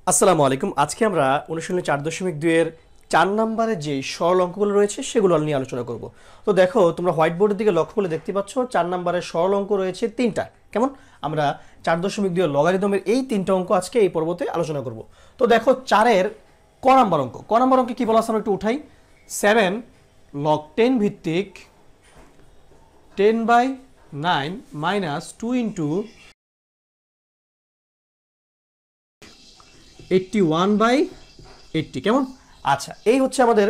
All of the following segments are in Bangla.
আসসালামু আলাইকুম। আজকে আমরা অনুশীলনী 4.2 এর 4 নম্বরের যে সরল অঙ্কগুলো রয়েছে সেগুলো নিয়ে আলোচনা করব। তো দেখো, তোমরা হোয়াইট বোর্ডের দিকে লক্ষ্য করলে দেখতে পাচ্ছ 4 নম্বরের সরল অঙ্ক রয়েছে 3টা। কেমন? আমরা 4.2 এর লগারিদমের এই 3টা অঙ্ক আজকে এই পর্বতে আলোচনা করব। তো দেখো 4-এর ক নম্বর অঙ্ক। ক নম্বর অঙ্কে কি বলা আছে আমরা একটু উঠাই। 7 log 10 ভিত্তিক 10/9 মাইনাস 2 ইন্টু 81/80। কেমন? আচ্ছা, এই হচ্ছে আমাদের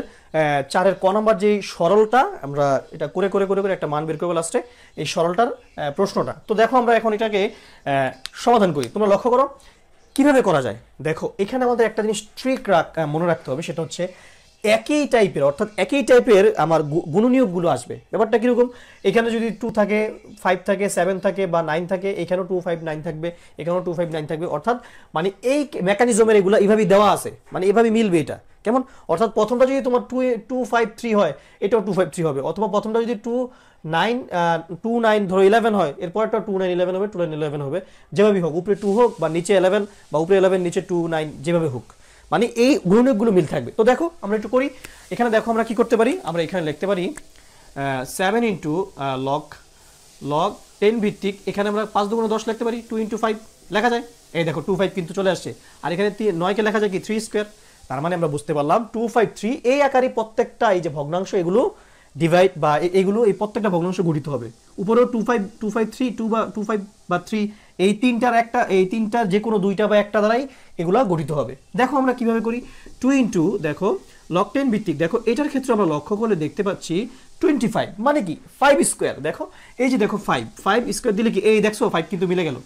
4-এর ক নম্বর যে সরলটা। আমরা এটা করে করে করে করে একটা মান বের করবো লাস্টে, এই সরলটার প্রশ্নটা। তো দেখো আমরা এখন এটাকে সমাধান করি। তোমরা লক্ষ্য করো কিভাবে করা যায়। দেখো এখানে আমাদের একটা জিনিস ট্রিক মনে রাখতে হবে, সেটা হচ্ছে একই টাইপের, অর্থাৎ একই টাইপের আমার গুণনীয়কগুলো আসবে। ব্যাপারটা কীরকম? এখানে যদি 2 থাকে, 5 থাকে, 7 থাকে বা 9 থাকে, এখানেও 2 5 9 থাকবে, এখানেও 2 5 9 থাকবে। অর্থাৎ মানে এই মেকানিজমের এগুলো এইভাবেই দেওয়া আছে, মানে এভাবে মিলবে এটা। কেমন? অর্থাৎ প্রথমটা যদি তোমার 2 5 3 হয়, এটাও 2 5 3 হবে। অথবা প্রথমটা যদি 2 9 ধরো 11 হয়, এরপরটা 2 9 11 হবে, 2 9 11 হবে। যেভাবেই হোক, উপরে 2 হোক বা নিচে 11, বা উপরে 11 নিচে 2 9, যেভাবে হোক, মানে এই গুণনীয়কগুলো মিল থাকবে। তো দেখো আমরা একটু করি। এখানে দেখো আমরা কি করতে পারি, আমরা এখানে লিখতে পারি 7 ইন্টু লগ 10 ভিত্তিক, এখানে আমরা 5 2 10 লিখতে পারি। 2 ইন্টু 5 লেখা যায়, এই দেখো 2 5 কিন্তু চলে আসছে। আর এখানে 9কে লেখা যায় কি 3 স্কোয়ার। তার মানে আমরা বুঝতে পারলাম 2 5 3 এই আকারে প্রত্যেকটা এই যে ভগ্নাংশ, এগুলো ডিভাইড বা এগুলো এই প্রত্যেকটা ভগ্নাংশ গঠিত হবে। উপরেও 2 5 2 5 3 2 বা 2 5 বা 3, এই তিনটার যে কোনো দুইটা বা একটা দ্বারাই এগুলো গঠিত হবে। দেখো আমরা কিভাবে করি। 2 ইন্টু দেখো লগ 10 ভিত্তিক, দেখো এটার ক্ষেত্রে আমরা লক্ষ্য করলে দেখতে পাচ্ছি 25, মানে কি 5 স্কোয়ার। দেখো এই যে দেখো 5 স্কোয়ার দিলে কি এই দেখছো 5 কিন্তু মিলে গেল,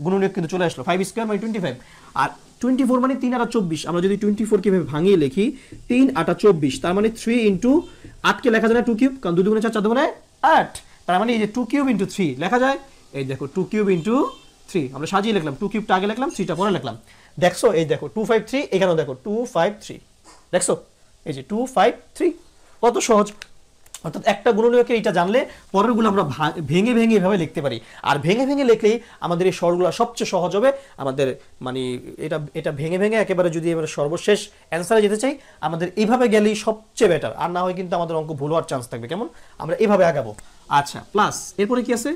গুণনীয়ক কিন্তু চলে আসলো। 5 স্কোয়ার মানে 25, আর 24 মানে 3 8 24। আমরা যদি 24 কিভাবে ভাঙিয়ে লিখি, 3 8 24, তার মানে 3 ইন্টু 8কে লেখা যায় না 2 কিউব, কারণ 2 2 4 4 2 8, তার মানে এই যে 2 কিউব ইন্টু 3 লেখা যায়। এই দেখো 2 কিউব ইন্টু 3 আমরা সাজিয়ে লিখলাম, 2 কিউবটা আগে লিখলাম, 3টা পরে লিখলাম। দেখছো এই দেখো 2 5 3, এখানেও দেখো 2 5 3, দেখছো এই যে 2 5 3, কত সহজ। অর্থাৎ একটা গুণনীয়কের এটা জানলে পরেরগুলো আমরা ভেঙে ভেঙে এভাবে লিখতে পারি। আর ভেঙে ভেঙে লিখলেই আমাদের এই সরলগুলো সবচেয়ে সহজ হবে আমাদের, মানে এটা ভেঙে ভেঙে একেবারে যদি আমরা সর্বশেষ অ্যান্সারে যেতে চাই, আমাদের এইভাবে গেলেই সবচেয়ে বেটার। আর না হয় কিন্তু আমাদের অঙ্ক ভুল হওয়ার চান্স থাকবে। কেমন? আমরা এইভাবে আগাবো। আচ্ছা, প্লাস এরপরে কি আছে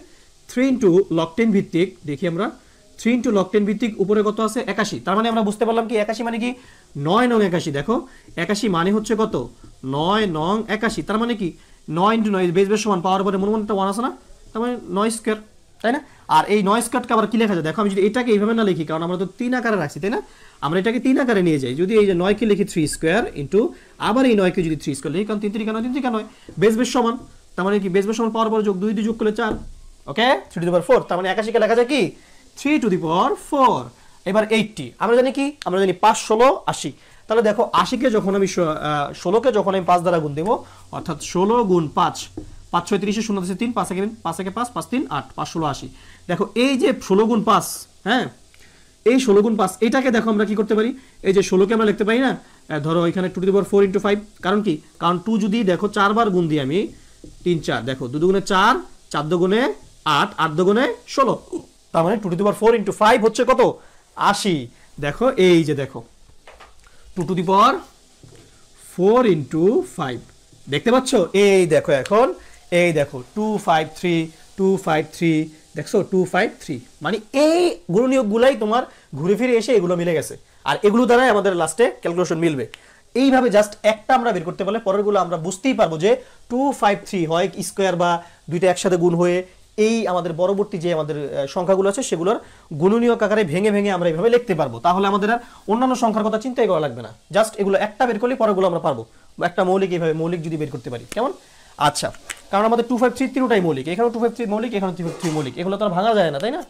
3 ইন্টু লগ 10 ভিত্তিক, দেখি আমরা 3 ইন্টু লগ 10 ভিত্তিক উপরে কত আছে 81। তার মানে আমরা বুঝতে পারলাম কি 81 মানে কি 9 নং 81। দেখো 81 মানে হচ্ছে কত 9 নং 81। তার মানে কি 9 ইন্টু 9 বেস সমান, পাওয়ার পরে মনে মনে 1 আছে না, তার মানে 9 স্কোয়ার, তাই না? আর এই 9 স্কোয়ারকে আবার কি লেখা যায়, দেখো আমি যদি এটাকে এইভাবে না লিখি, কারণ আমরা তো 3 আকারে রাখছি, তাই না? আমরা এটাকে 3 আকারে নিয়ে যাই। যদি এই যে 9কে লিখি 3 স্কোয়ার ইন্টু আবার এই 9কে যদি 3 স্কোয়ার লিখি, কারণ 3 3 9 3 3 9 বেস সমান, তার মানে কি বেস সমান পাওয়ার পরে যোগ 2 2 যোগ করলে 4, ওকে 3 টু দি পাওয়ার 4। তার মানে 81কে লেখা যায় কি 3 টু দি পাওয়ার 4। এবার 80 আমরা জানি কি, আমরা জানি 5 16 80। তাহলে দেখো 80কে যখন আমি 16কে যখন আমি 5 দ্বারা গুণ দেবো, অর্থাৎ 16 গুণ 5, 5 6 30, 0 10 3, 5 একে 5, 5 3 8, 5 16 80। দেখো এই যে 16 গুণ 5, হ্যাঁ এই 16 গুণ 5, এটাকে দেখো আমরা কি করতে পারি, এই যে 16কে আমরা লিখতে পারি না, ধরো এখানে 2 টু দি পাওয়ার 4 ইন্টু 5। কারণ কি, কারণ 2 যদি দেখো 4 বার গুণ দিই আমি 3 4, দেখো 2 দুগুণে 4, 4 দুগুণে 8, 8 দুগুণে 16, তার মানে 2 টু দি পাওয়ার 4 ইন্টু 5 হচ্ছে কত 80। দেখো এই যে দেখো 2 টু দি পাওয়ার 4 ইন্টু 5, দেখতে পাচ্ছ? এই দেখো এখন এই দেখো 2 5 3 2 5 3, দেখছো 2 5 3, মানে এই গুণনীয়কগুলাই তোমার ঘুরে ফিরে এসে এগুলো মিলে গেছে। আর এগুলো দ্বারাই আমাদের লাস্টে ক্যালকুলেশন মিলবে। এইভাবে জাস্ট একটা আমরা বের করতে পারলে পরেরগুলো আমরা বুঝতেই পারবো যে 2 5 3 হয় স্কোয়ার বা দুইটা একসাথে গুণ হয়ে এই আমাদের পরবর্তী যে আমাদের সংখ্যাগুলো আছে সেগুলোর গুণনীয়ক আকারে ভেঙে ভেঙে আমরা এইভাবে লিখতে পারবো। তাহলে আমাদের আর অন্যান্য সংখ্যার কথা চিন্তাই করা লাগবে না, জাস্ট এগুলো একটা বের করলে পরেরগুলো আমরা পারবো। একটা মৌলিক এইভাবে মৌলিক যদি বের করতে পারি। কেমন? আচ্ছা, কারণ আমাদের 2 5 3 তিনটাই মৌলিক, এখানেও 2 5 3 মৌলিক, এখানেও 2 5 3 মৌলিক, এগুলো তো আর ভাঙা যায় না, তাই না?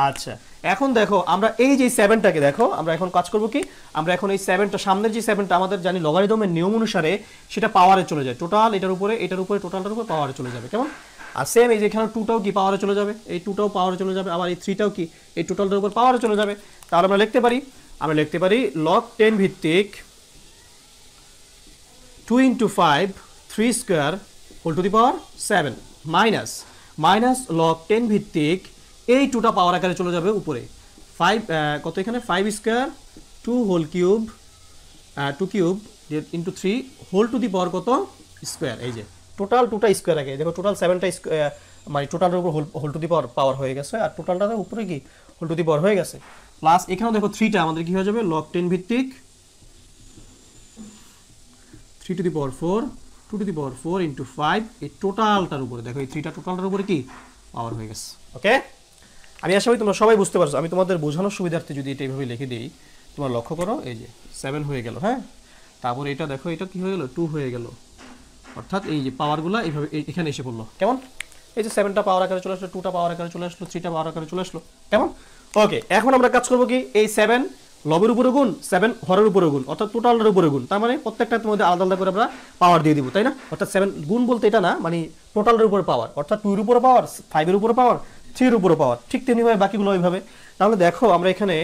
আচ্ছা, এখন দেখো আমরা এই যে 7টাকে দেখো আমরা এখন কাজ করব কি, আমরা এখন এই 7টা সামনের যে 7টা আমাদের জানি লগারিদমের নিয়ম অনুসারে সেটা পাওয়ারে চলে যায়, টোটাল এটার উপরে টোটালটার উপরে পাওয়ারে চলে যাবে। কেমন? আর সেম এই যে এখানে 2টাও কি পাওয়ারে চলে যাবে, এই 2টাও পাওয়ারে চলে যাবে, আবার এই 3টাও কি এই টোটালটার উপর পাওয়ারে চলে যাবে। তাহলে আমরা লিখতে পারি log 10 ভিত্তিক 2 into 5 3 square whole to the power 7 minus log 10 ভিত্তিক এই 2টা পাওয়ার আকারে চলে যাবে উপরে 5 কত এখানে 5 square 2 whole cube 2 cube into 3 whole to the power কত স্কয়ার। এই যে টোটাল 2টা স্কয়ার আগে দেখো টোটাল 7টা মানে টোটালের উপর হোল টু দি পাওয়ার হয়ে গেছে আর টোটালটার উপরে কি হোল টু দি পাওয়ার হয়ে গেছে প্লাস এখানেও দেখো 3টা আমাদের কি হয়ে যাবে log 10 ভিত্তিক 3 to the power 4 2 to the power 4 into 5 এই টোটালটার উপরে দেখো এই 3টা টোটালটার উপরে কি পাওয়ার হয়ে গেছে। ওকে, আমি আশা করি তোমরা সবাই বুঝতে পারছো। আমি তোমাদের বোঝানোর সুবিধার্থে যদি এটা এইভাবে লিখে দিই তোমরা লক্ষ্য করো এই যে 7 হয়ে গেল, হ্যাঁ, তারপর এটা দেখো এটা কি হয়ে গেল 2 হয়ে গেল, অর্থাৎ এই যে পাওয়ারগুলো এইভাবে এখানে এসে পড়লো কেমন, এই যে 7টা পাওয়ার আকারে চলে আসলো 2টা পাওয়ার আকারে চলে আসলো 3টা পাওয়ার আকারে চলে আসলো কেমন। ওকে, এখন আমরা কাজ করবো কি এই 7 লবের উপরে গুণ 7 হরের উপরে গুণ অর্থাৎ টোটালের উপরে গুণ, তার মানে প্রত্যেকটার মধ্যে আলাদা আলাদা করে আমরা পাওয়ার দিয়ে দিব, তাই না? অর্থাৎ 7 গুণ বলতে এটা না, মানে টোটালের উপরে পাওয়ার অর্থাৎ 2 এর উপরে পাওয়ার 5 এর উপরে পাওয়ার 3 এর উপরে পাওয়ার, ঠিক তেমনিভাবে বাকিগুলো ওইভাবে। তাহলে দেখো আমরা এখানে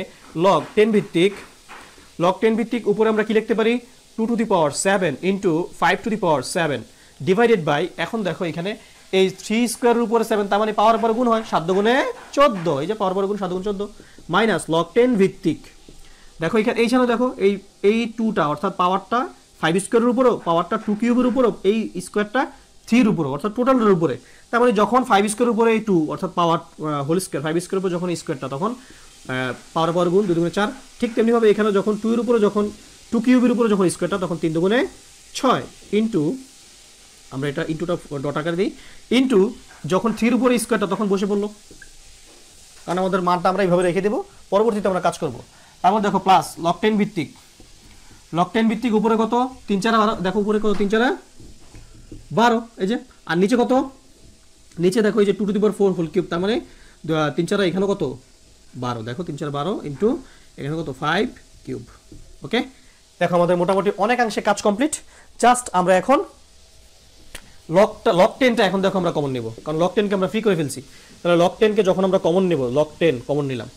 log 10 ভিত্তিক উপরে আমরা কি লিখতে পারি 2 to the power 7 into 5 to the power 7 divided by, এখন দেখো এখানে এই 3 স্কয়ারের উপরে 7 তার মানে পাওয়ার পর গুণ হয় 7 গুণে 14, এই যে পাওয়ার পর গুণ 7 গুণ 14 মাইনাস log 10 ভিত্তিক দেখো এখানে এইখানে দেখো এই 2টা অর্থাৎ পাওয়ারটা 5 স্কয়ারের উপরও পাওয়ারটা 2 কিউবের উপরও এই স্কয়ারটা 3 এর উপরও অর্থাৎ টোটালের উপরে, তার মানে যখন 5 স্কয়ারের উপরে এই 2 অর্থাৎ পাওয়ার হোল স্কয়ার 5 স্কয়ারের উপর যখন স্কয়ারটা তখন পাওয়ার পর গুণ 2 দুগুণে 4, ঠিক তেমনি ভাবে এখানে যখন 2 এর উপরে যখন 2 কিউবের উপরে যখন স্কয়ারটা তখন 3 দুগুণে 6 ইনটু আমরা এটা ইনটুটা ডট আকারে দিই ইনটু যখন 3 এর উপরে স্কয়ারটা তখন বসে পড়লো, কারণ আমাদের মানটা আমরা এইভাবে রেখে দেব, পরবর্তীতে আমরা কাজ করব। তারপর দেখো প্লাস log 10 ভিত্তিক উপরে কত 3 4 12 দেখো উপরে কত 3 4 12 এই যে, আর নিচে কত নিচে দেখো এই যে 2 to the power 4 whole cube, তার মানে 3 4 এখানে কত 12 দেখো 3 4 12 ইনটু এখানে কত 5 কিউব। ওকে, দেখো আমাদের মোটামুটি অনেকাংশে কাজ কমপ্লিট, জাস্ট আমরা এখন log 10টা এখন দেখো আমরা কমন নেব, কারণ log 10 কে আমরা ফ্রি করে ফেলছি। তাহলে log 10 কে যখন আমরা কমন নেব log 10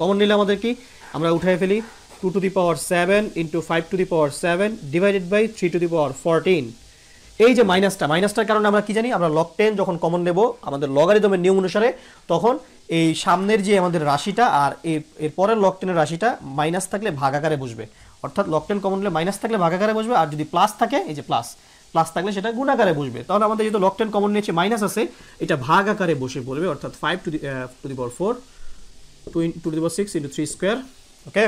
কমন নিলে আমাদের কি আমরা উঠায় ফেলি 2 to the power 7 into 5 to the power 7 divided by 3 to the power 14। এই যে মাইনাসটার কারণে আমরা কি জানি, আমরা log 10 যখন কমন নেব আমাদের লগারিদমের নিয়ম অনুসারে তখন এই সামনের যে আমাদের রাশিটা আর এর পরের log 10 এর রাশিটা মাইনাস থাকলে ভাগাকারে বসবে, অর্থাৎ log 10 কমন নিলে মাইনাস থাকলে ভাগাকারে বসবে, আর যদি প্লাস থাকে এই যে প্লাস থাকলে সেটা গুণাকারে বসবে। তাহলে আমাদের যেহেতু log 10 কমন নিয়েছে মাইনাস আছে এটা ভাগ আকারে বসে পড়বে, অর্থাৎ 5 to the power 4 2 to the power 6 into 3 square. Okay,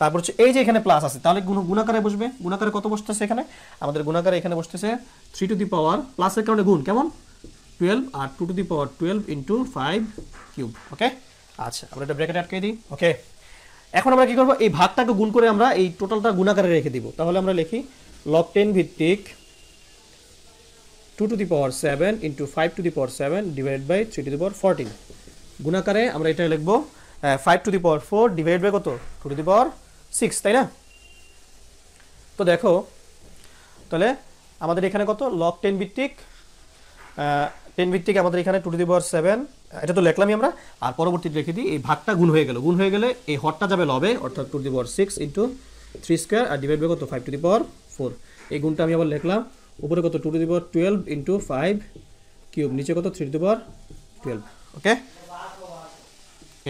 তারপর হচ্ছে এই যে এখানে প্লাস আছে তাহলে গুণাকারে বসবে, গুণাকারে কত বসতেছে এখানে আমাদের গুণাকারে এখানে বসতেছে 3 টু দি পাওয়ার প্লাসের কারণে গুণ কেমন 12 আর 2 to the power 12 into 5 cube. Okay, আচ্ছা আমরা এটা ব্র্যাকেটে আটকে দিই। ওকে, এখন আমরা কি করব এই ভাগটাকে গুণ করে আমরা এই টোটালটা গুণাকারে রেখে দিব, তাহলে আমরা লিখি log 10 ভিত্তিক 2 to the power 7 into 5 to the power 7 divided by 3 to the power 14 গুণাকারে আমরা এটা লিখব 5 to the power 4 divided by কত 2 টু দি পাওয়ার 6, তাই না? তো দেখো তাহলে আমাদের এখানে কত log 10 ভিত্তিক আমাদের এখানে 2 টু দি পাওয়ার 7 এটা তো লিখলামই আমরা, আর পরবর্তীতে লিখে দিই এই ভাগটা গুণ হয়ে গেলে এই হরটা যাবে লবে অর্থাৎ 2 to the power 6 into 3 square আর ডিভাইড বাই কত 5 টু দি পাওয়ার 4, এই গুণটা আমি আবার লিখলাম উপরে কত 2 to the power 12 into 5 cube নিচে কত 3 টু দি পাওয়ার 12। ওকে,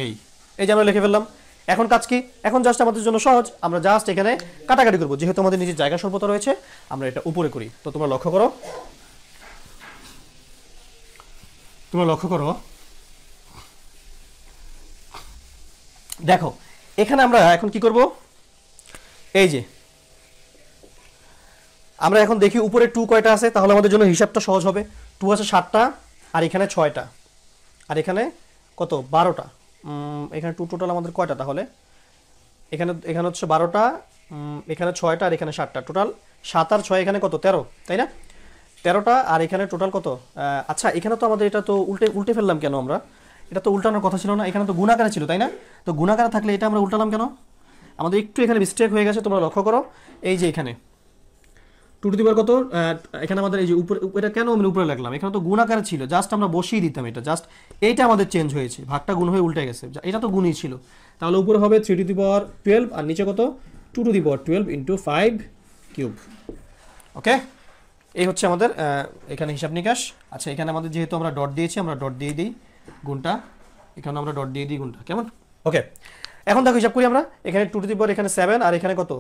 এই যে আমরা লিখে ফেললাম। এখন কাজ কি, এখন জাস্ট আমাদের জন্য সহজ, আমরা জাস্ট এখানে কাটাকাটি করব, যেহেতু আমাদের নিজের জায়গা স্বল্পতা রয়েছে আমরা এটা উপরে করি। তো তোমরা লক্ষ্য করো দেখো এখানে আমরা এখন কি করব, এই যে আমরা এখন দেখি উপরে 2 কয়টা আছে, তাহলে আমাদের জন্য হিসাবটা সহজ হবে। 2 আছে 7টা আর এখানে 6টা আর এখানে কত 12টা, এখানে 2 টোটাল আমাদের কয়টা, তাহলে এখানে হচ্ছে 12টা, এখানে 6টা আর এখানে 7টা, টোটাল 7 আর 6 এখানে কত 13, তাই না? 13টা আর এখানে টোটাল কত, আচ্ছা এখানে তো আমাদের এটা তো উল্টে ফেললাম কেন, আমরা এটা তো উল্টানোর কথা ছিল না, এখানে তো গুণাকারে ছিল, তাই না? তো গুণাকারে থাকলে এটা আমরা উল্টালাম কেন, আমাদের একটু এখানে মিস্টেক হয়ে গেছে, তোমরা লক্ষ্য করো এই যে এখানে 2 টু দি পাওয়ার কত এখানে আমাদের এই যে উপরে এটা কেন আমি উপরে লিখলাম, এখানে তো গুণাকারে ছিল, জাস্ট আমরা বসিয়ে দিতাম এটা, জাস্ট এইটা আমাদের চেঞ্জ হয়েছে, ভাগটা গুণ হয়ে উল্টে গেছে, এটা তো গুণই ছিল, তাহলে উপরে হবে 3 টু দি পাওয়ার 12 আর নিচে কত 2 to the power 12 into 5 cube. Okay, এই হচ্ছে আমাদের এখানে হিসাব নিকাশ। আচ্ছা এখানে আমাদের যেহেতু আমরা ডট দিয়েছি আমরা ডট দিয়ে দিই গুণটা, এখানে আমরা ডট দিয়ে দিই গুণটা, কেমন? ওকে, এখন দেখো হিসাব করি আমরা, এখানে 2 টু দি পাওয়ার এখানে 7 আর এখানে কত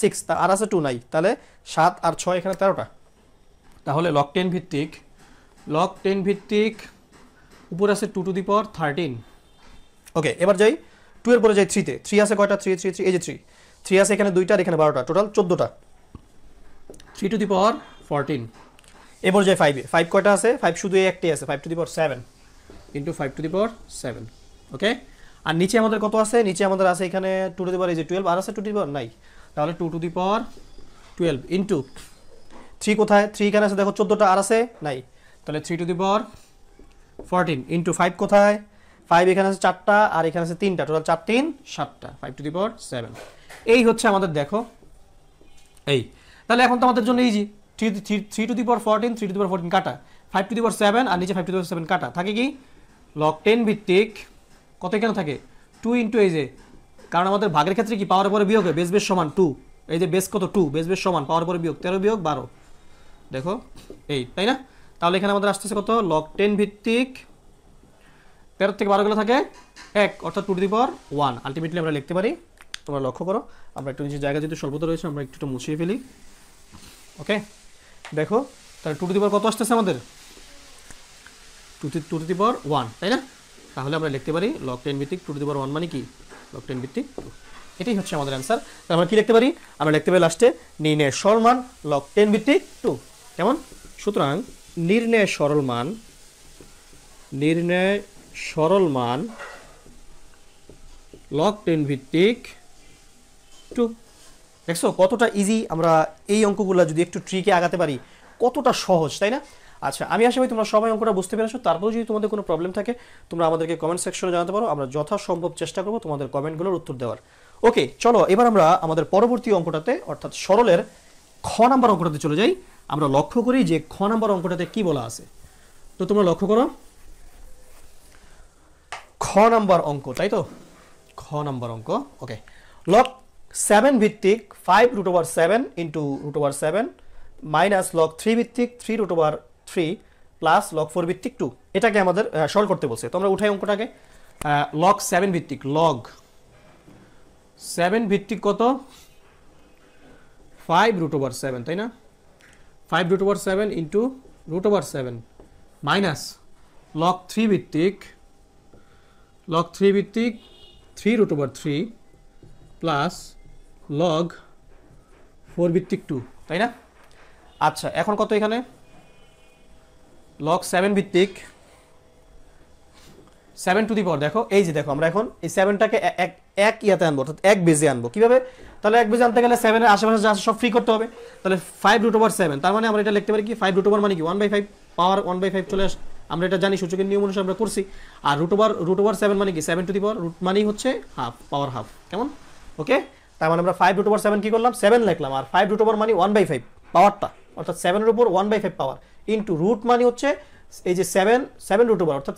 6, তা আর আছে 2 নাই, তাহলে 7 আর 6 এখানে 13টা। তাহলে লগ 10 ভিত্তিক উপরে আছে 2 টু দি পাওয়ার 13। ওকে, এবার যাই 2 এর পরে যাই 3 তে। 3 আছে কয়টা? 3 3 3, এই যে 3 আছে এখানে 2টা আর এখানে 12টা, টোটাল 14টা। 3 to the power 14। এবার যাই 5 এ। 5 কয়টা আছে? 5 শুধু এই একটাই আছে, 5 to the power 7 into 5 to the power 7। Okay, আর নিচে আমাদের কত আছে? নিচে আমাদের আছে এখানে 2 টু দি পাওয়ার এই যে 12, আর আছে 2 টু দি পাওয়ার নাই, তাহলে 2 টু দি পাওয়ার 12 ইনটু 3 কোথায়? 3 এখানে আছে দেখো 14টা, আর আছে নাই, তাহলে 3 টু দি পাওয়ার 14 ইনটু 5 কোথায়? 5 এখানে আছে 4টা আর এখানে আছে 3টা, টোটাল 4 3 7টা, 5 টু দি পাওয়ার 7। এই হচ্ছে আমাদের দেখো এই। তাহলে এখন তো আমাদের জন্য easy, 3 to the power 14, 3 to the power 14 কাটা, 5 টু দি পাওয়ার 7 আর নিচে 5 টু দি পাওয়ার 7 কাটা, থাকে কি লগ 10 ভিত্তিক কত এখানে থাকে 2 ইনটু এই যে, কারণ আমাদের ভাগের ক্ষেত্রে কি পাওয়ার পরে বিয়োগ হয়, বেস বেস সমান 2, এই যে বেস কত 2, বেস বেস সমান পাওয়ার পরে বিয়োগ 13 বিয়োগ 12, দেখো এই, তাই না? তাহলে এখানে আমাদের আসতেছে কত? লগ 10 ভিত্তিক 13 থেকে 12 গেলে থাকে 1, অর্থাৎ 2 টু দি পাওয়ার 1। আলটিমেটলি আমরা লিখতে পারি, তোমরা লক্ষ্য করো, আমরা একটু নিচে জায়গা যেহেতু স্বল্পতা রয়েছে আমরা একটু মুছিয়ে ফেলি। ওকে, দেখো তাহলে 2 টু দি পাওয়ার কত আসতেছে আমাদের? 2 টু দি পাওয়ার 1, তাই না? তাহলে আমরা লিখতে পারি লগ 10 ভিত্তিক 2 টু দি পাওয়ার 1 মানে কি? লগ 10 ভিত্তিক 2। এটাই হচ্ছে আমাদের অ্যান্সার। তাহলে আমরা কি লিখতে পারি? আমরা লিখতে পারি লাস্টে নির্ণয়ের সরল মান লগ 10 ভিত্তিক 2, কেমন? সুতরাং নির্ণয়ের সরল মান লগ 10 ভিত্তিক 2। দেখছো কতটা ইজি, আমরা এই অঙ্কগুলো যদি একটু ট্রিকে আগাতে পারি কতটা সহজ, তাই না? আচ্ছা, আমি আশা করি তোমরা সবাই অঙ্কটা বুঝতে পেরেছো। তারপরেও যদি তোমাদের কোনো প্রবলেম থাকে তোমরা আমাদেরকে কমেন্ট সেকশনে জানাতে পারো, আমরা যথাসম্ভব চেষ্টা করবো তোমাদের কমেন্টগুলোর উত্তর দেওয়ার। ওকে, চলো এবার আমরা আমাদের পরবর্তী অঙ্কটাতে অর্থাৎ সরলের খ নাম্বার অঙ্কটাতে চলে যাই। আমরা লক্ষ্য করি যে খ নাম্বার অঙ্কটাতে কি বলা আছে। তো তোমরা লক্ষ্য করো, খ নাম্বার অঙ্ক, তাই তো? খ নাম্বার অঙ্ক। ওকে, লগ 7 ভিত্তিক 5 root over 7 into root over 7 minus log 3 ভিত্তিক 3 রুট ওভার 3 প্লাস লগ 4 ভিত্তিক 2, এটাকে আমাদের সলভ করতে বলছে। তো আমরা উঠাই অঙ্কটাকে। লগ 7 ভিত্তিক, লগ 7 ভিত্তিক কত? 5 রুট ওভার 7, তাই না? 5 root over 7 into root over 7 minus log 3 ভিত্তিক 3 রুট ওভার 3 প্লাস লগ 4 ভিত্তিক 2, তাই না? আচ্ছা, এখন কত এখানে? লগ 7 ভিত্তিক 7 টু দি পাওয়ার, দেখো এই যে দেখো আমরা এখন এই 7টাকে এক ইয়াতে আনবো, অর্থাৎ এক বেজে আনবো। কিভাবে? তাহলে এক বেজে আনতে গেলে 7 এর আশেপাশে যা আছে সব ফ্রি করতে হবে। তাহলে 5 রুট ওভার 7, তার মানে আমরা এটা লিখতে পারি কি 5 রুট ওভার মানে কি 1/5 পাওয়ার 1/5 চলে আসে, আমরা এটা জানি, সূচকের নিয়ম অনুসারে আমরা করছি। আর রুট ওভার 7 মানে কি 7 টু দি পাওয়ার, রুট মানেই হচ্ছে হাফ, পাওয়ার হাফ, কেমন? ওকে, তার মানে আমরা 5 রুট ওভার 7 কি করলাম? 7 লিখলাম, আর 5 রুট ওভার মানে 1/5 পাওয়ারটা, অর্থাৎ 7 এর উপর 1/5 পাওয়ার ইনটু রুট মানে হচ্ছে এই যে 7 রুট ওভার, অর্থাৎ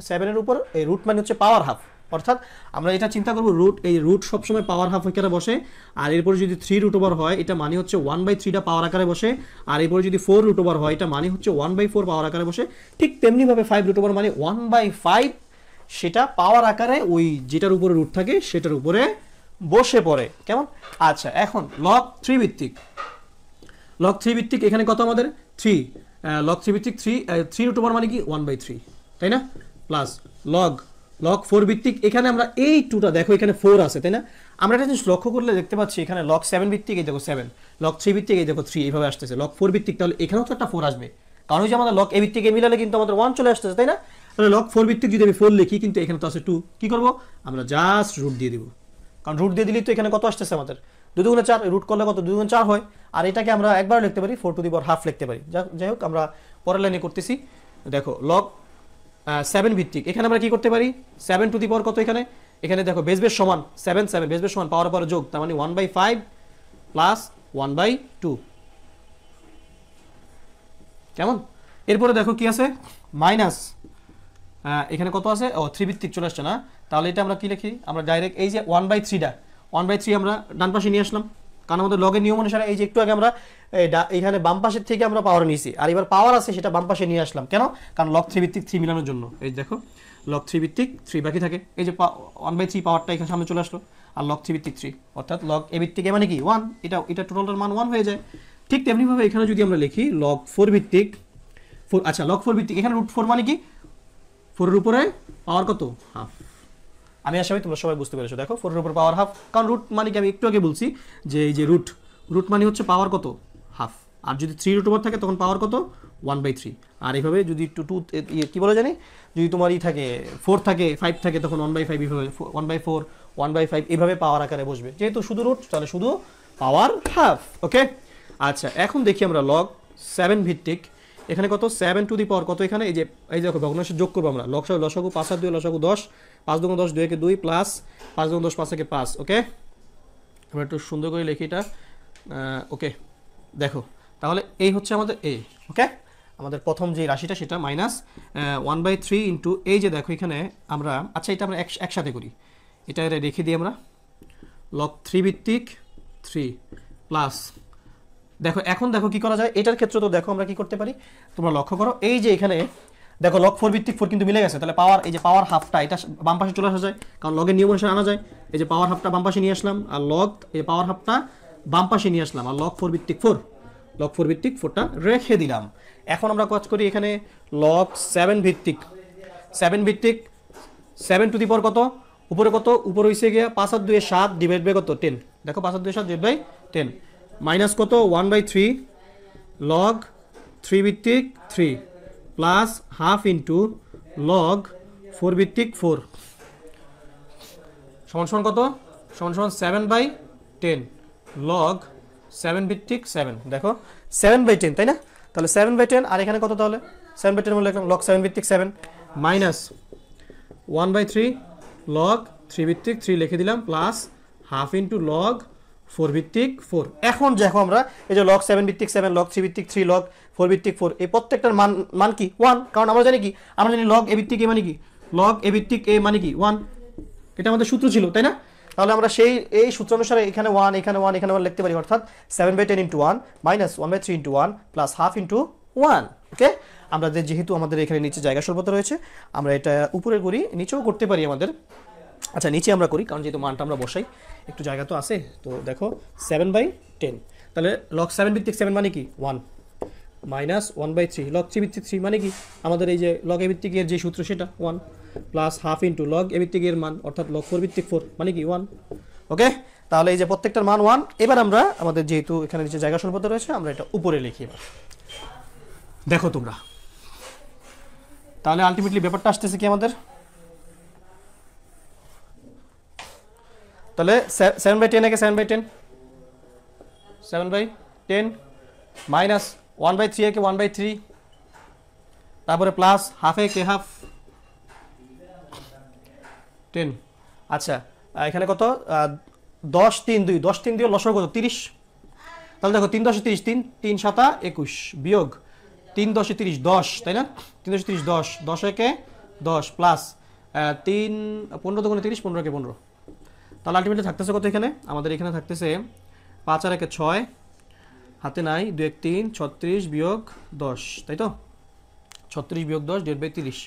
7 এর উপর এই রুট মানে হচ্ছে পাওয়ার হাফ। অর্থাৎ আমরা এটা চিন্তা করবো রুট, এই রুট সবসময় পাওয়ার হাফ আকারে বসে, আর এরপরে যদি 3 রুট ওভার হয় এটা মানে হচ্ছে 1/3টা পাওয়ার আকারে বসে, আর এরপরে যদি 4 রুট ওভার হয় এটা মানে হচ্ছে 1/4 পাওয়ার আকারে বসে। ঠিক তেমনিভাবে 5 রুট ওভার মানে 1/5 সেটা পাওয়ার আকারে ওই যেটার উপরে রুট থাকে সেটার উপরে বসে পড়ে, কেমন? আচ্ছা, এখন লগ 3 ভিত্তিক এখানে কত আমাদের? 3, লগ 3 ভিত্তিক 3 রুট ওভার মানে কি 1/3, তাই না? প্লাস লগ 4 ভিত্তিক, এখানে আমরা এই 2টা দেখো এখানে 4 আছে, তাই না? আমরা একটা জিনিস লক্ষ্য করলে দেখতে পাচ্ছি এখানে লগ 7 ভিত্তিক এই দেখো 7, লগ 3 ভিত্তিক এই দেখো 3, এইভাবে আসতেছে। লগ 4 ভিত্তিক তাহলে এখানেও তো একটা 4 আসবে, কারণ ওই যে আমাদের লগ এ ভিত্তিক এ মিলালে কিন্তু আমাদের 1 চলে আসতেছে, তাই না? তাহলে লগ 4 ভিত্তিক যদি আমি 4 লিখি, কিন্তু এখানে তো আছে 2, কি করব? আমরা জাস্ট রুট দিয়ে দিব, কারণ রুট দিয়ে দিলেই তো এখানে কত আসতেছে আমাদের 2 দুগুণে 4, রুট করলে কত 2 দুগুণে 4 হয়। আর এটাকে আমরা একবার লিখতে পারি 4 টু দি পাওয়ার হাফ লিখতে পারি। যাই হোক, আমরা পরের লাইনে করতেছি। দেখো লগ 7 ভিত্তিক, এখানে আমরা কি করতে পারি? 7 টু দি পাওয়ার কত এখানে দেখো বেস বেস সমান 7 বেস বেস সমান পাওয়ার যোগ, তার মানে 1/5 প্লাস 1/2, কেমন? এরপরে দেখো কি আছে? মাইনাস এখানে কত আছে? 3 ভিত্তিক চলে আসছে না? তাহলে এটা আমরা কি লিখি? আমরা ডাইরেক্ট এই যে 1/3টা 1/3 আমরা ডান পাশে নিয়ে আসলাম, কারণ আমাদের লগের নিয়ম অনুসারে এই যে একটু আগে আমরা এখানে বাম পাশের থেকে আমরা পাওয়ার নিয়েছি, আর এবার পাওয়ার আছে সেটা বাম পাশে নিয়ে আসলাম। কেন? কারণ লগ 3 ভিত্তিক 3 মিলানোর জন্য। এই দেখো লগ 3 ভিত্তিক 3 বাকি থাকে, এই যে 1/3 পাওয়ারটা এখানে সামনে চলে আসলো, আর লগ 3 ভিত্তিক 3 অর্থাৎ লগ এ ভিত্তিক এ মানে কি 1, এটা টোটালটার মান 1 হয়ে যায়। ঠিক তেমনিভাবে এখানে যদি আমরা লিখি লগ 4 ভিত্তিক 4, আচ্ছা লগ 4 ভিত্তিক এখানে √4 মানে কি 4 এর উপরে পাওয়ার কত? হাফ। আমি আশা করি তোমরা সবাই বুঝতে পেরেছো। দেখো 4 এর উপর পাওয়ার হাফ, কারণ রুট মানে কি আমি একটু আগে বলছি যে এই যে রুট মানে হচ্ছে পাওয়ার কত? হাফ। আর যদি 3 রুট ওভার থাকে তখন পাওয়ার কত? 1/3। আর এইভাবে যদি একটু 2 কি বলে জানি, যদি তোমার থাকে 4 থাকে 5 থাকে তখন 1/5 এইভাবে 1/4 1/5 এইভাবে পাওয়ার আকারে বসবে। যেহেতু শুধু রুট তাহলে শুধু পাওয়ার হাফ। ওকে, আচ্ছা এখন দেখি আমরা লগ 7 ভিত্তিক এখানে কত? 7 টু দি পাওয়ার কত এখানে? এই দেখো ভগ্নাংশে যোগ করবো আমরা। লসাগু 5 আর 2 লসাগু 10, 5 দুগুণ 10 2 একে 2 প্লাস 5 দুগুণ 10 5 একে 5। ওকে, আমরা একটু সুন্দর করে লিখি এটা। ওকে, দেখো তাহলে এই হচ্ছে আমাদের এ। ওকে, আমাদের প্রথম যে রাশিটা সেটা মাইনাস 1/3 ইন্টু এই যে দেখো এখানে আমরা, আচ্ছা এটা আমরা একসাথে করি, এটা রেখে দিই আমরা লগ 3 ভিত্তিক 3 প্লাস, দেখো এখন দেখো কি করা যায় এটার ক্ষেত্রে। তো দেখো আমরা কি করতে পারি, তোমরা লক্ষ্য করো এই যে এখানে দেখো লগ 4 ভিত্তিক 4 কিন্তু মিলে গেছে, তাহলে পাওয়ার এই যে পাওয়ার হাফটা এটা বাম পাশে চলে আসা যায়, কারণ লগের নিয়ম অনুসারে আনা যায়। এই যে পাওয়ার হাফটা বাম পাশে নিয়ে আসলাম, আর লগ এই পাওয়ার হাফটা বাম পাশে নিয়ে আসলাম, আর লগ 4 ভিত্তিক 4টা রেখে দিলাম। এখন আমরা কাজ করি এখানে লগ 7 ভিত্তিক 7 টু দি পাওয়ার কত? উপরে কত? উপরে হইছে গিয়া 5 আর 2 7 ডিভাইড বাই কত? 10। দেখো 5 আর 2 7 ডিভাইড বাই 10 মাইনাস কত? 1/3 লগ 3 ভিত্তিক 3 প্লাস হাফ ইন্টু লগ 4 ভিত্তিক 4 সমান কত? সমান 7/10 লগ 7 ভিত্তিক 7। দেখো 7/10 তাই না? তাহলে 7/10 আর এখানে কত? তাহলে 7/10 বলে লিখলাম লগ 7 ভিত্তিক 7 মাইনাস 1/3 লগ 3 ভিত্তিক 3 লিখে দিলাম প্লাস হাফ ইন্টু লগ 4 ভিত্তিক 4। এখন দেখো আমরা এই যে লগ 7 ভিত্তিক 7 লগ 3 ভিত্তিক 3 লগ 4 ভিত্তিক 4 এই প্রত্যেকটার মান কি? 1। কারণ আমরা জানি কি, আমরা জানি লগ এ ভিত্তিক এ মানে কি? লগ এ ভিত্তিক এ মানে কি? 1। এটা আমাদের সূত্র ছিল তাই না? তাহলে আমরা এই সূত্র অনুসারে এখানে 1 এখানে 1 লিখতে পারি, অর্থাৎ 7/10 into 1 minus 1/3 into 1 plus half into 1। ওকে, আমরা যেহেতু আমাদের এখানে নিচে জায়গা স্বল্পতা রয়েছে আমরা এটা উপরে করি, নিচেও করতে পারি আমাদের। আচ্ছা নিচে আমরা করি, কারণ যেহেতু মানটা আমরা বসাই একটু জায়গা তো আছে। তো দেখো 7/10, তাহলে লগ 7 ভিত্তিক 7 মানে কি? 1 মাইনাস 1/3 লগ 3 ভিত্তিক 3 মানে কি? আমাদের এই যে লগ এ ভিত্তিক এর যে সূত্র সেটা 1 plus half into log A ভিত্তিক এর মান অর্থাৎ লগ 4 ভিত্তিক 4 মানে কি? 1। ওকে, তাহলে এই যে প্রত্যেকটার মান 1। এবার আমরা আমাদের যেহেতু এখানে নিচে জায়গা স্বল্পতা রয়েছে আমরা এটা উপরে লিখি। এবার দেখো তোমরা, তাহলে আলটিমেটলি ব্যাপারটা আসতেছে কি আমাদের, তাহলে 7/10 একে 7/10 মাইনাস 1/3 একে 1/3 তারপরে প্লাস হাফে কে হাফ 10। আচ্ছা এখানে কত? 10 3 2 10 3 2 লসাগু কত? 30। তাহলে দেখো 3 10 30 3 7 21 বিয়োগ 3 10 30 10 তাই না? 3 10 30 10 10 একে 10 প্লাস 3 15 দুগুণে 30 15 একে 15। তাহলে আলটিমেটলি থাকতেছে কত? এখানে আমাদের এখানে থাকতেছে 5 আর 1 6 হাতে নাই 2 1 3 36 বিয়োগ 10 তাই তো? 36 বিয়োগ 10 ডিভাইড বাই 30।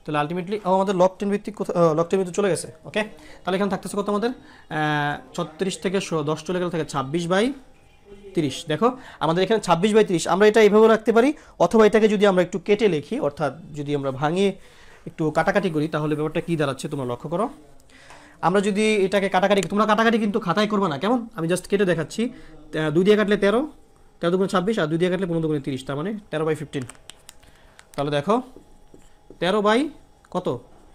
তাহলে আলটিমেটলি আমাদের লগ 10 ভিত্তিক লগ 10 ভিত্তিক চলে গেছে। ওকে, তাহলে এখানে থাকতেছে কত আমাদের? 36 থেকে 10 চলে গেলে থাকে 26/30। দেখো আমাদের এখানে 26/30 আমরা এটা এইভাবে রাখতে পারি, অথবা এটাকে যদি আমরা একটু কেটে লিখি, অর্থাৎ যদি আমরা ভাঙিয়ে একটু কাটাকাটি করি তাহলে ব্যাপারটা কি দাঁড়াচ্ছে তোমরা লক্ষ্য করো। আমরা যদি এটাকে কাটাকাটি, তোমরা কাটাকাটি কিন্তু খাতায় করবে না কেমন, আমি জাস্ট কেটে দেখাচ্ছি। 2 দিয়ে কাটলে 13 13 দুগুণে 26 আর 2 দিয়ে কাটলে 15 দুগুণে 30, তার মানে 13/15। তাহলে দেখো 13 বাই কত?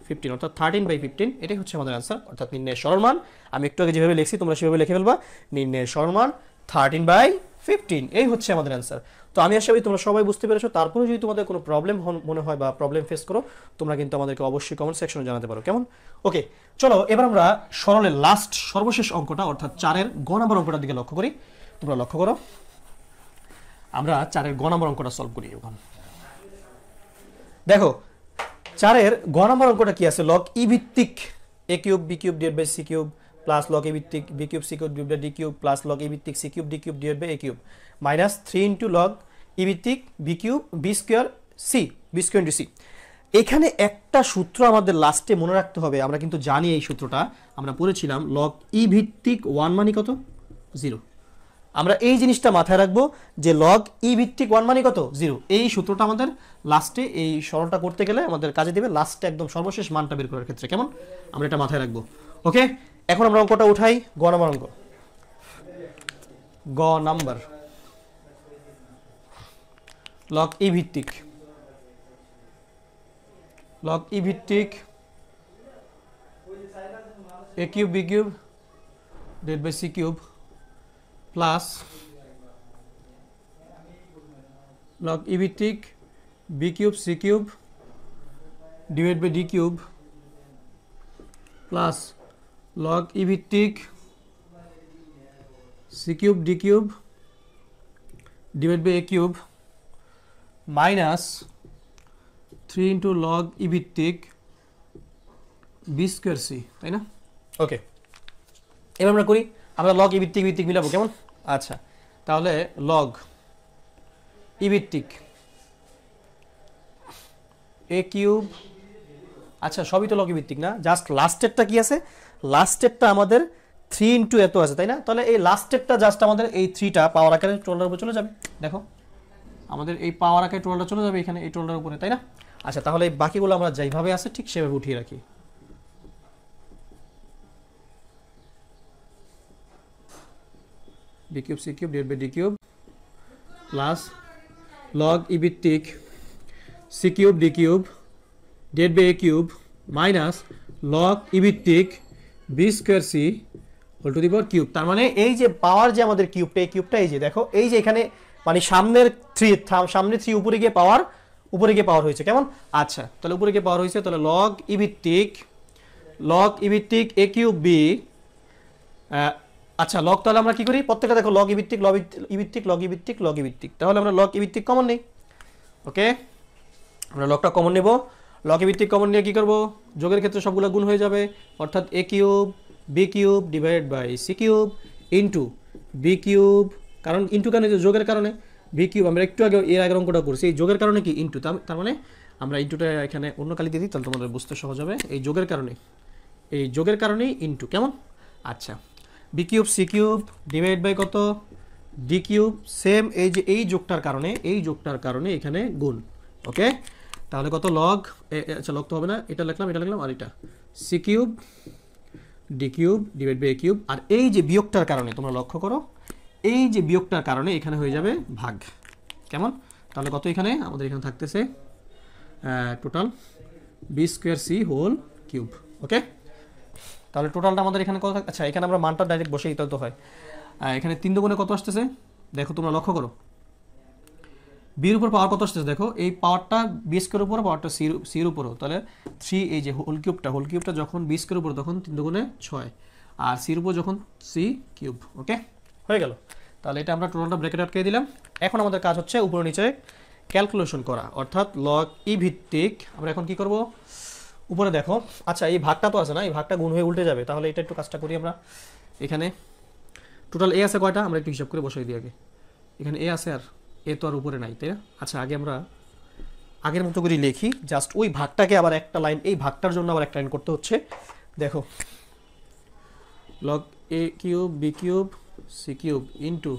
15 অর্থাৎ 13/15। এটাই হচ্ছে আমাদের অ্যান্সার, অর্থাৎ নির্ণয়ের সরল মান। আমি একটু আগে যেভাবে লিখছি তোমরা সেভাবে লিখে ফেলবা, নির্ণয়ের সরল মান 13/15। এই হচ্ছে আমাদের অ্যান্সার। তো আমি আশা করি তোমরা সবাই বুঝতে পেরেছো। তারপরে যদি তোমাদের কোনো প্রবলেম মনে হয় বা প্রবলেম ফেস করো তোমরা কিন্তু আমাদেরকে অবশ্যই কমেন্ট সেকশনে জানাতে পারো, কেমন? ওকে, চলো এবার আমরা সরলের লাস্ট সর্বশেষ অঙ্কটা অর্থাৎ 4-এর গ নম্বর অঙ্কটার দিকে লক্ষ্য করি। তোমরা লক্ষ্য করো, আমরা 4-এর গ নম্বর অঙ্কটা সলভ করি। এখন দেখো 4-এর গ নম্বর অঙ্কটা কি আছে? লগ ই ভিত্তিক a cube b cube divide by c cube plus log A ভিত্তিক B cube C cube divide by D cube plus log A ভিত্তিক C cube D cube divide by A cube minus 3 into log E ভিত্তিক B cube B square C B square into C. এখানে একটা সূত্র আমাদের লাস্টে মনে রাখতে হবে, আমরা কিন্তু জানি এই সূত্রটা, আমরা পড়েছিলাম লগ ই ভিত্তিক 1 মানে কত 0। আমরা এই জিনিসটা মাথায় রাখবো যে লগ ই ভিত্তিক 1 মানে কত 0। এই সূত্রটা আমাদের লাস্টে এই সরলটা করতে গেলে আমাদের কাজে দেবে, লাস্টে একদম সর্বশেষ মানটা বের করার ক্ষেত্রে। কেমন? আমরা এটা মাথায় রাখবো। ওকে, এখন আমরা অঙ্কটা উঠাই। গ নাম্বার অঙ্ক, গ নাম্বার লগ ই ভিত্তিক A cube B cube divide by C cube plus log E ভিত্তিক B cube C cube divide by D cube plus log E ভিত্তিক C cube D cube divide by A cube minus 3 into log E ভিত্তিক বি স্কোয়ার সি, তাই না? ওকে, এবার আমরা করি, আমরা লগ ই ভিত্তিক ভিত্তিক মিলাবো। কেমন? আচ্ছা, তাহলে লগ ই ভিত্তিক এ কিউব, আচ্ছা সবই তো লগ ই ভিত্তিক না, জাস্ট লাস্টেরটা কি আছে, লাস্টেরটা আমাদের 3 ইন্টু এত আছে, তাই না? তাহলে এই লাস্টেরটা জাস্ট আমাদের এই 3টা পাওয়ার আকারে টোটালটার উপর চলে যাবে। দেখো আমাদের এই পাওয়ার আকারে টোটালটা চলে যাবে এখানে এই টোটালটার উপরে, তাই না? আচ্ছা, তাহলে এই বাকিগুলো আমরা যেভাবে আছে ঠিক সেভাবে উঠিয়ে রাখি। B cube C cube divide by D cube plus log E ভিত্তিক C cube D cube divide by A cube minus log E ভিত্তিক B square C whole to the power cube. তার মানে এই যে পাওয়ার যে আমাদের কিউবটা, এই কিউবটা এই যে দেখো এই যে এখানে মানে সামনের 3 উপরে গিয়ে পাওয়ার হয়েছে। কেমন? আচ্ছা, তাহলে উপরে গিয়ে পাওয়ার হয়েছে, তাহলে লগ ই ভিত্তিক এ কিউব বি, আচ্ছা লগ, তাহলে আমরা কি করি প্রত্যেকটা দেখো লগ ই ভিত্তিক তাহলে আমরা লগ ই ভিত্তিক কমন নেই। ওকে, আমরা লগটা কমন নেব, লগ ই ভিত্তিক কমন নিয়ে কি করব, যোগের ক্ষেত্রে সবগুলো গুণ হয়ে যাবে, অর্থাৎ A cube B cube divided by C cube into B cube, কারণ ইন্টু কেন, যোগের কারণে বি কিউব, আমরা একটু আগে এর আগের অঙ্কটা করছি, এই যোগের কারণে কি ইন্টু, তার মানে আমরা ইন্টুটা এখানে অন্য কালি দিয়ে দিই, তাহলে তোমাদের বুঝতে সহজ হবে। এই যোগের কারণেই ইন্টু। কেমন? আচ্ছা, b cube C cube divide by কত ডি কিউব, সেম এই যে এই যোগটার কারণে এখানে গুণ। ওকে, তাহলে কত লগ, আচ্ছা লগ তো হবে না, এটা লিখলাম আর এটা C cube D cube divide by A cube, আর এই যে বিয়োগটার কারণে তোমরা লক্ষ্য করো, এই যে বিয়োগটার কারণে এখানে হয়ে যাবে ভাগ। কেমন? তাহলে কত এখানে আমাদের এখানে থাকতেছে total B square C whole cube. Okay, তাহলে টোটালটা আমাদের এখানে কত? আচ্ছা, এখানে আমরা মানটা ডাইরেক্ট বসে দিতে তো হয়। এখানে 3 দুগুণে কত আসতেছে দেখো, তোমরা লক্ষ্য করো বির উপর পাওয়ার কত আসতেছে, দেখো এই পাওয়ারটা বি স্কোয়ার উপর, পাওয়ারটা সির উপরও, তাহলে 3 এই যে হোল কিউবটা যখন বি স্কোয়ার উপর তখন 3 দুগুণে 6, আর সির উপর যখন সি কিউব। ওকে, হয়ে গেল। তাহলে এটা আমরা টোটালটা ব্র্যাকেট আটকে দিলাম। এখন আমাদের কাজ হচ্ছে উপরে নিচে ক্যালকুলেশন করা, অর্থাৎ লগ ই ভিত্তিক আমরা এখন কি করব, উপরে দেখো, আচ্ছা এই ভাগটা তো আছে না, এই ভাগটা গুণ হয়ে উল্টে যাবে, তাহলে এটা একটু কাজটা করি আমরা। এখানে টোটাল এ আছে কয়টা, আমরা একটু হিসাব করে বসাই দিই আগে। এখানে এ আছে আর এ তো আর উপরে নাই, তাই না? আচ্ছা, আগে আমরা আগের মতো করে লিখি, জাস্ট ওই ভাগটাকে আবার একটা লাইন, এই ভাগটার জন্য আবার একটা লাইন করতে হচ্ছে। দেখো log A cube B cube C cube into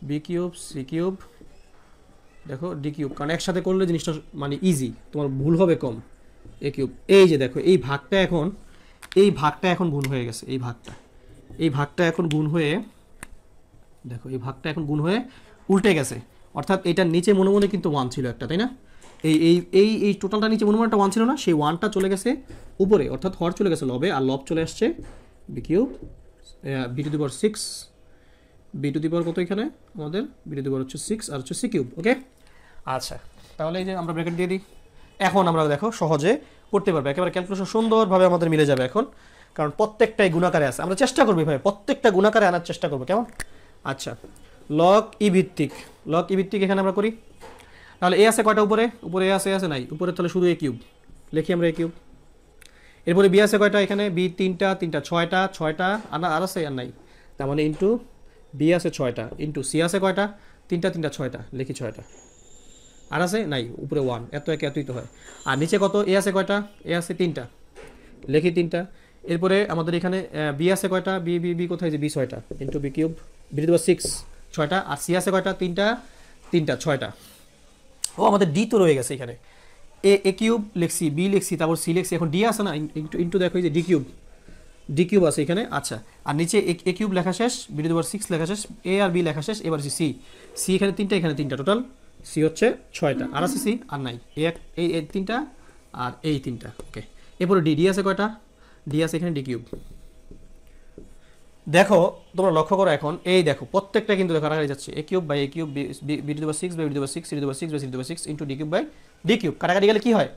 B cube C cube, দেখো ডি কিউব, কারণ একসাথে করলে জিনিসটা মানে ইজি, তোমার ভুল হবে কম। এ কিউব, এই যে দেখো এই ভাগটা এখন গুণ হয়ে গেছে, এই ভাগটা এখন গুণ হয়ে, দেখো এই ভাগটা এখন গুণ হয়ে উল্টে গেছে, অর্থাৎ এটার নিচে মনে মনে কিন্তু 1 ছিল একটা, তাই না? এই টোটালটা নিচে মনে মনে একটা 1 ছিল না, সেই 1টা চলে গেছে উপরে, অর্থাৎ হর চলে গেছে লবে, আর লব চলে আসছে B cube B to the power 6, B to the power কত এখানে আমাদের, বি টু দি পাওয়ার হচ্ছে 6 আর হচ্ছে সি কিউব। ওকে, আচ্ছা, তাহলে এই যে আমরা ব্র্যাকেট দিয়ে দিই। এখন আমরা দেখো সহজে করতে পারবো, একেবারে ক্যালকুলেশন সুন্দরভাবে আমাদের মিলে যাবে এখন, কারণ প্রত্যেকটাই গুণাকারে আছে। আমরা চেষ্টা করবো ভাই প্রত্যেকটা গুণাকারে আনার চেষ্টা করবো। কেমন? আচ্ছা, লগ ই ভিত্তিক এখানে আমরা করি, তাহলে এ আছে কয়টা উপরে এ আছে নাই উপরে, তাহলে শুধু এ কিউব লিখি আমরা, এ কিউব এরপরে বি আছে কয়টা এখানে, বি তিনটা, তিনটা ছয়টা, ছয়টা আর আছে আর নাই, তার মানে ইন্টু বি আছে ছয়টা, ইন্টু সি আছে কয়টা, তিনটা, তিনটা ছয়টা, লিখি ছয়টা, আর আছে নাই, উপরে ওয়ান, এত এক এতই তো হয়। আর নিচে কত, এ আছে কয়টা, এ আছে তিনটা, লিখি তিনটা। এরপরে আমাদের এখানে বি আছে কয়টা, বি বি বি কোথায়, যে বি ছয়টা, into B cube, B to the power 6 ছয়টা, আর সি আছে কয়টা, তিনটা, তিনটা ছয়টা। ও আমাদের ডি তো রয়ে গেছে এখানে, এ কিউব লিখছি, বি লিখছি, তারপর সি লিখছি, এখন ডি আছে না, ইন্টু দেখো এই যে ডি কিউব আছে এখানে। আচ্ছা, আর নিচে এ কিউব লেখা শেষ, বি টু দি পাওয়ার 6 লেখা শেষ, এ আর বি লেখা শেষ, এবার সি, সি এখানে তিনটা, এখানে তিনটা, টোটাল সি হচ্ছে ছয়টা, আর আছে সি আর নাই, এই তিনটা আর এই তিনটা। ওকে, এরপরে ডি আছে কয়টা, ডি আছে এখানে ডি কিউব। দেখো তোমরা লক্ষ্য করো এখন, এই দেখো প্রত্যেকটা কিন্তু দেখো কাটাকাটি যাচ্ছে, A cube by A cube, B to the power 6 by B to the power 6, C to the power 6 by C to the power 6 into D cube by D cube, কাটাকাটি গেলে কি হয়,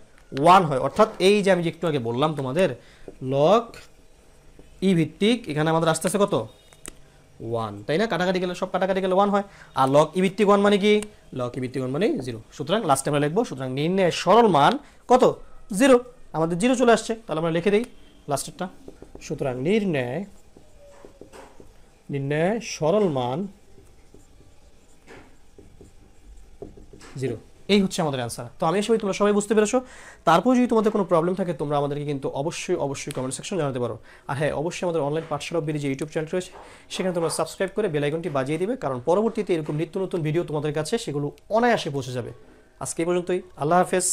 1 হয়। অর্থাৎ এই যে আমি যে একটু আগে বললাম তোমাদের লগ ই ভিত্তিক, এখানে আমাদের আসতে আছে কত, 1, তাই না, কাটাকাটি গেলে সব কাটাকাটি গেলে 1 হয়। আর লগ ই ভিত্তিক 1 মানে কি, লগ ই ভিত্তিক 1 মানে 0। সুতরাং লাস্টে আমরা লিখবো, সুতরাং নির্ণয়ের সরল মান কত, 0, আমাদের 0 চলে আসছে, তাহলে আমরা লিখে দিই লাস্টেরটা। সুতরাং নির্ণয় সরল মান 0, এই হচ্ছে আমাদের অ্যান্সার। তো আমি আশা করি তোমরা সবাই বুঝতে পেরেছো। তারপর যদি তোমাদের কোনো প্রবলেম থাকে তোমরা আমাদেরকে কিন্তু অবশ্যই কমেন্ট সেকশন জানাতে পারো। আর হ্যাঁ, অবশ্যই আমাদের অনলাইন পাঠশালা অফ বিডি যে ইউটিউব চ্যানেল রয়েছে সেখানে তোমরা সাবস্ক্রাইব করে বেল আইকনটি বাজিয়ে দিবে, কারণ পরবর্তীতে এরকম নিত্য নতুন ভিডিও তোমাদের কাছে সেগুলো অনায়াসে পৌঁছে যাবে। আজকে এই পর্যন্তই, আল্লাহ হাফেজ।